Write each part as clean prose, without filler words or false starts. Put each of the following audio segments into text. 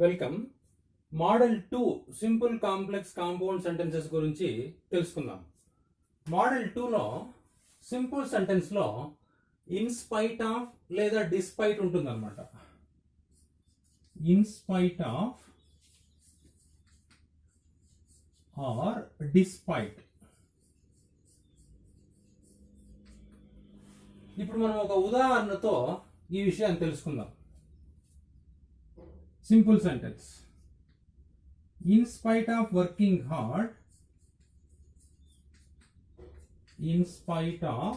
Welcome. Model 2 simple complex compound sentences గురించి తెలుసుకుందాం. Model 2లో సింపుల్ సెంటెన్స్లో ఇన్ స్పైట్ ఆఫ్ లేదా డిస్పైట్ ఉంటుందన్నమాట. In spite of or despite. ఇప్పుడు మనం ఒక ఉదాహరణతో ఈ విషయాన్ని తెలుసుకుందాం. Simple sentence. In spite of working hard, in spite of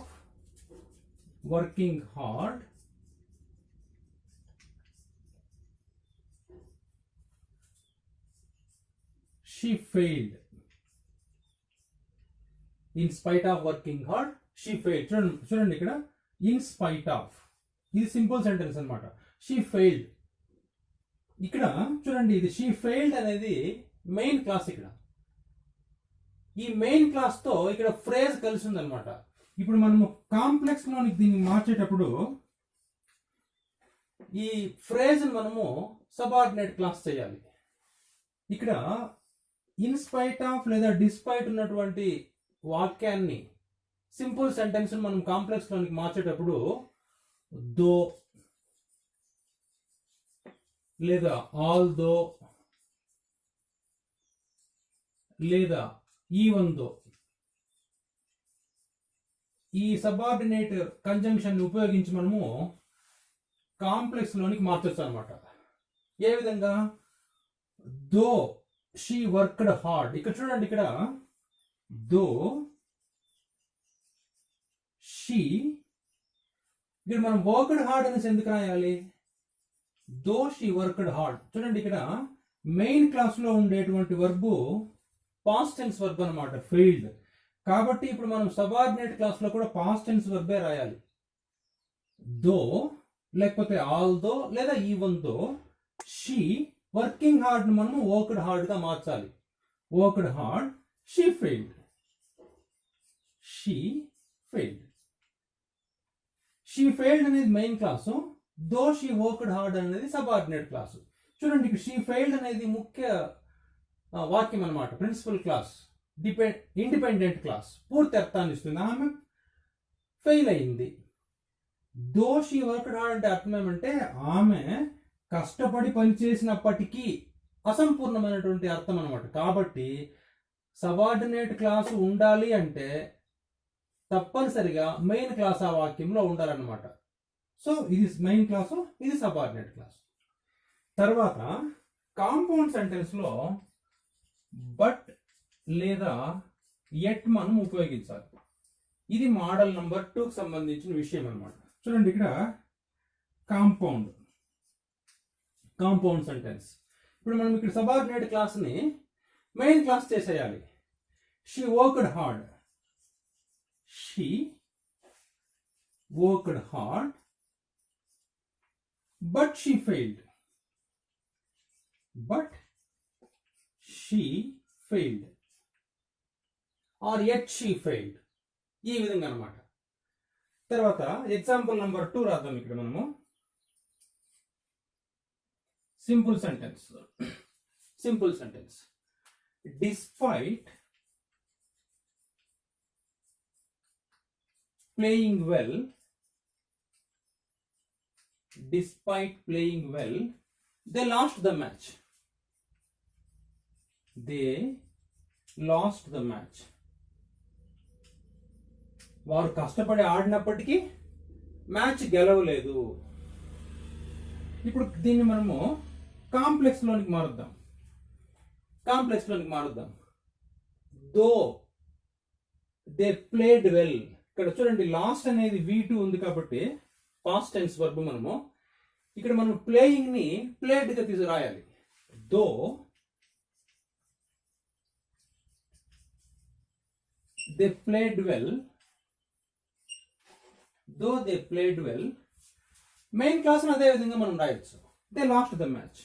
working hard, she failed. In spite of working hard, she failed. చూడండి ఇక్కడ in spite of ఇది సింపుల్ సెంటెన్స్ అన్నమాట. She failed. ఇక్కడ చూడండి, ఇది షీ ఫెయిల్డ్ అనేది మెయిన్ క్లాస్. ఇక్కడ ఈ మెయిన్ క్లాస్ తో ఇక్కడ ఫ్రేజ్ కలిసి ఉందన్నమాట. ఇప్పుడు మనము కాంప్లెక్స్ లోని దీన్ని మార్చేటప్పుడు ఈ ఫ్రేజ్ మనము సబార్డినేట్ క్లాస్ చేయాలి. ఇక్కడ ఇన్ స్పైట్ ఆఫ్ లేదా డిస్పైట్ ఉన్నటువంటి వాక్యాన్ని సింపుల్ సెంటెన్స్ మనం కాంప్లెక్స్ లోనికి మార్చేటప్పుడు దో లేదా ఆల్దో లేదా ఈవెన్ దో ఈ సబార్డినేట్ కంజంక్షన్ ఉపయోగించి మనము కాంప్లెక్స్ లోనికి మార్చొచ్చు అనమాట. ఏ విధంగా? దో షీ వర్క్డ్ హార్డ్. ఇక్కడ చూడండి, ఇక్కడ దో షీ, ఇక్కడ మనం వర్క్డ్ హార్డ్ అనేసి ఎందుకు రాయాలి? దో షీ వర్క్డ్ హార్డ్. చూడండి, ఇక్కడ మెయిన్ క్లాస్ లో ఉండేటువంటి వర్బు పాస్ట్ టెన్స్ వర్బ్ అనమాట, ఫెయిల్డ్. కాబట్టి ఇప్పుడు మనం సబార్డినేట్ క్లాస్ లో కూడా పాస్ట్ టెన్స్ వర్బే రాయాలి. దో లేకపోతే ఆల్ దో లేదా even though she working hard ను మనము వర్క్డ్ హార్డ్ గా మార్చాలి. Worked hard, she failed. She failed. She failed అనేది main clause, though she worked hard అనేది సబార్డినేట్ క్లాసు. చూడండి, ఇక్కడ షీ ఫెయిల్డ్ అనేది ముఖ్య వాక్యం అనమాట, ప్రిన్సిపల్ క్లాస్, ఇండిపెండెంట్ క్లాస్, పూర్తి అర్థాన్ని ఇస్తుంది. ఆమె ఫెయిల్ అయింది. దో షీ వర్క్డ్ హార్డ్ అంటే అర్థం ఏమంటే ఆమె కష్టపడి పనిచేసినప్పటికీ అసంపూర్ణమైనటువంటి అర్థం అనమాట. కాబట్టి సబార్డినేట్ క్లాసు ఉండాలి అంటే తప్పనిసరిగా మెయిన్ క్లాస్ ఆ వాక్యంలో ఉండాలన్నమాట. సో ఇది మెయిన్ క్లాసు, ఇది సబార్డినేట్ క్లాస్. తర్వాత కాంపౌండ్ సెంటెన్స్ లో బట్ లేదా ఎట్ మనం ఉపయోగించాలి. ఇది మోడల్ నంబర్ 2కి సంబంధించిన విషయం అనమాట. చూడండి, ఇక్కడ కాంపౌండ్ సెంటెన్స్. ఇప్పుడు మనం ఇక్కడ సబార్డినేట్ క్లాస్ ని మెయిన్ క్లాస్ చేసేయాలి. She worked hard. She worked hard but she failed. But she failed. Or yet she failed. ఈ విధంగా అన్నమాట. తర్వాత ఎగ్జాంపుల్ నంబర్ 2 రాద్దాం. ఇక్కడ మనము simple sentence. Despite playing well, they lost the match. వారు కష్టపడి ఆడినప్పటికీ మ్యాచ్ గెలవలేదు. ఇప్పుడు దీన్ని మనము కాంప్లెక్స్ లోనికి మారుద్దాం. Though they played well. ఇక్కడ చూడండి, లాస్ట్ అనేది V2 ఉంది కాబట్టి పాస్ట్ టెన్స్ వర్బ్ మనము ఇక్కడ మనం ప్లేయింగ్ ని ప్లేడ్ గా తీసుకురాయాలి. Though they played well, main clause అదే విధంగా మనం రాయొచ్చు. They lost the match.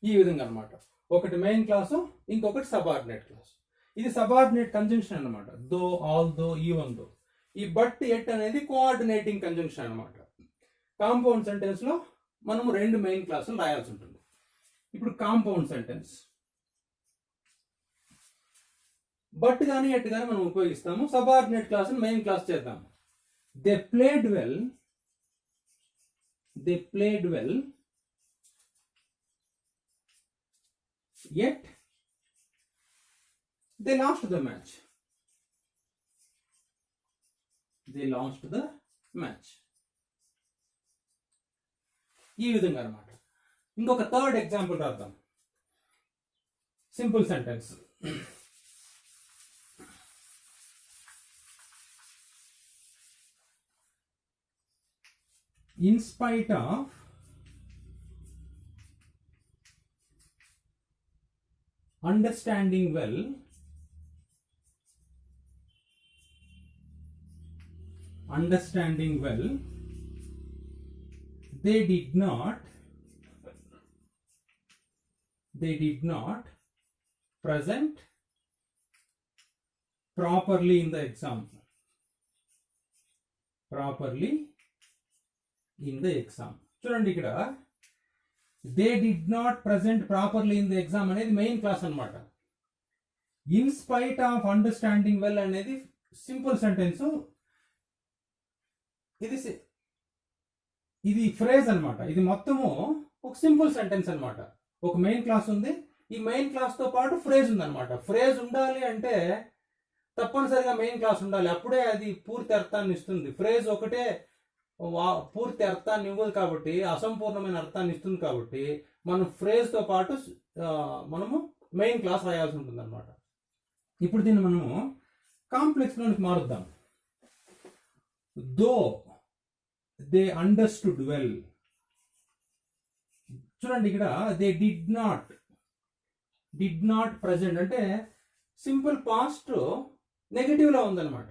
ఈ విధంగా అన్నమాట. ఒకటి మెయిన్ క్లాసు, ఇంకొకటి సబార్డినేట్ క్లాస్. ఇది సబార్డినేట్ కంజంక్షన్ అన్నమాట. Though, all though, even though. ఈ బట్ ఎట్ అనేది కోఆర్డినేటింగ్ కంజంక్షన్ అన్నమాట. కాంపౌండ్ సెంటెన్స్ లో మనము రెండు మెయిన్ క్లాసులు రాయాల్సి ఉంటుంది. ఇప్పుడు కాంపౌండ్ సెంటెన్స్ బట్ కానీ ఎట్ కానీ మనం ఉపయోగిస్తాము. సబార్డినేట్ క్లాస్ మెయిన్ క్లాస్ చేద్దాం. They played well, they played well yet they lost the match. They lost the match. ఈ విధంగా అన్నమాట. ఇంకొక థర్డ్ ఎగ్జాంపుల్ రాద్దాం. Simple sentence. In spite of understanding well, they did not present properly in the exam. చూడండి ఇక్కడ they did not present properly in the exam అనేది main class అన్నమాట. In spite of understanding well అనేది simple sentence. ఇది phrase అన్నమాట. ఇది మొత్తము ఒక సింపుల్ సెంటెన్స్ అన్నమాట. ఒక మెయిన్ క్లాస్ ఉంది, ఈ మెయిన్ క్లాస్ తో పాటు ఫ్రేజ్ ఉందన్నమాట. ఫ్రేజ్ ఉండాలి అంటే తప్పనిసరిగా మెయిన్ క్లాస్ ఉండాలి, అప్పుడే అది పూర్తి అర్థాన్ని ఇస్తుంది. ఫ్రేజ్ ఒకటే పూర్తి అర్థాన్ని ఇవ్వదు కాబట్టి, అసంపూర్ణమైన అర్థాన్ని ఇస్తుంది కాబట్టి మనం ఫ్రేజ్ తో పాటు మనము మెయిన్ క్లాస్ రాయాల్సి ఉంటుంది అనమాట. ఇప్పుడు దీన్ని మనము కాంప్లెక్స్ లోనికి మారుద్దాం. Though they understood well. చూడండి ఇక్కడ దే డిడ్ నాట్ ప్రజెంట్ అంటే సింపుల్ పాస్ట్ నెగటివ్ లో ఉందన్నమాట.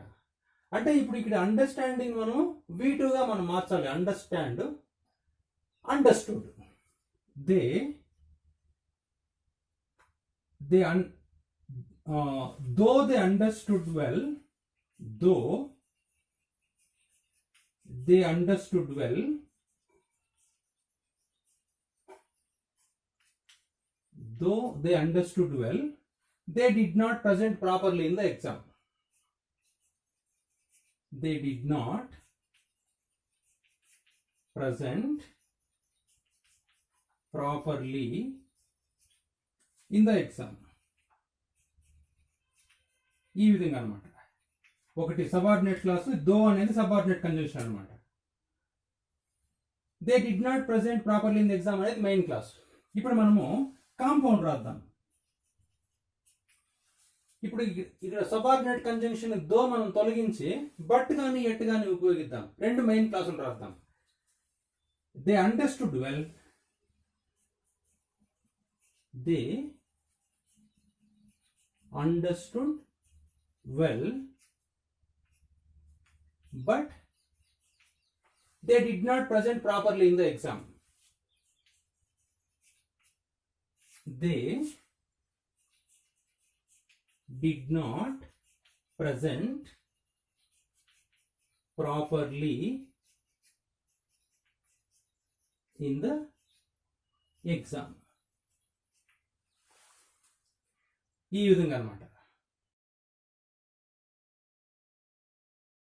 అంటే ఇప్పుడు ఇక్కడ అండర్స్టాండింగ్ మనం V2 గా మనం మార్చాలి. Understand, understood. They though they understood well, though they understood well, they did not present properly in the exam. They did not present properly in the exam. ఈ విధంగా అన్నమాట. ఒకటి సబార్డినేట్ క్లాస్, దో అనేది subordinate conjunction అన్నమాట. They did not present properly in the exam అనేది main class. ఇప్పుడు మనము compound రాద్దాం. ఇప్పుడు ఇక్కడ సబార్డినేట్ కంజంక్షన్ దో మనం తొలగించి బట్ కానీ ఎట్ కానీ ఉపయోగిద్దాం. రెండు మెయిన్ క్లాసులు రాద్దాం. They understood well, they understood well but they did not present properly in the exam. They did not present properly in the exam. ఈ విధంగా అన్నమాట.